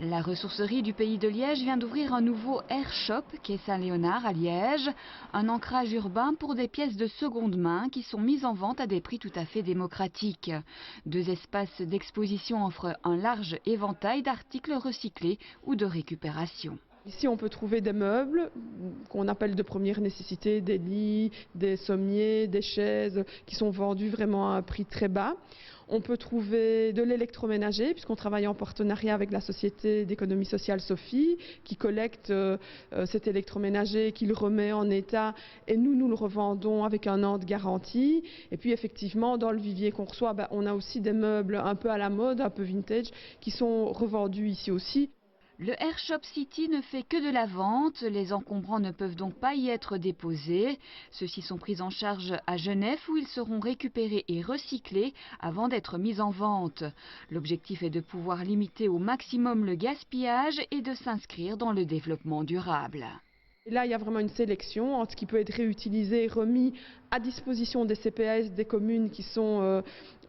La ressourcerie du Pays de Liège vient d'ouvrir un nouveau Air Shop, quai Saint-Léonard à Liège. Un ancrage urbain pour des pièces de seconde main qui sont mises en vente à des prix tout à fait démocratiques. Deux espaces d'exposition offrent un large éventail d'articles recyclés ou de récupération. Ici, on peut trouver des meubles qu'on appelle de première nécessité, des lits, des sommiers, des chaises qui sont vendus vraiment à un prix très bas. On peut trouver de l'électroménager puisqu'on travaille en partenariat avec la société d'économie sociale Sophie qui collecte cet électroménager, qui le remet en état et nous le revendons avec un an de garantie. Et puis effectivement, dans le vivier qu'on reçoit, on a aussi des meubles un peu à la mode, un peu vintage, qui sont revendus ici aussi. Le Air Shop City ne fait que de la vente, les encombrants ne peuvent donc pas y être déposés. Ceux-ci sont pris en charge à Genève où ils seront récupérés et recyclés avant d'être mis en vente. L'objectif est de pouvoir limiter au maximum le gaspillage et de s'inscrire dans le développement durable. Et là, il y a vraiment une sélection entre ce qui peut être réutilisé, remis à disposition des CPAS, des communes qui sont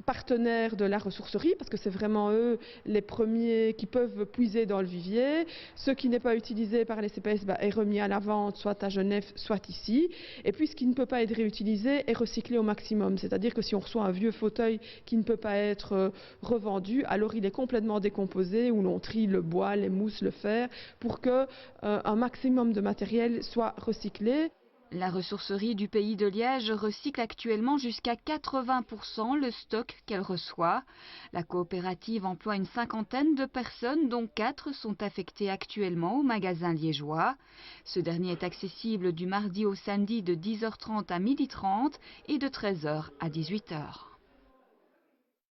partenaires de la ressourcerie, parce que c'est vraiment eux les premiers qui peuvent puiser dans le vivier. Ce qui n'est pas utilisé par les CPAS est remis à la vente, soit à Genève, soit ici. Et puis ce qui ne peut pas être réutilisé est recyclé au maximum. C'est-à-dire que si on reçoit un vieux fauteuil qui ne peut pas être revendu, alors il est complètement décomposé, où l'on trie le bois, les mousses, le fer, pour que un maximum de matériel soit recyclé. La ressourcerie du Pays de Liège recycle actuellement jusqu'à 80% le stock qu'elle reçoit. La coopérative emploie une cinquantaine de personnes, dont 4 sont affectées actuellement au magasin liégeois. Ce dernier est accessible du mardi au samedi de 10h30 à 12h30 et de 13h à 18h.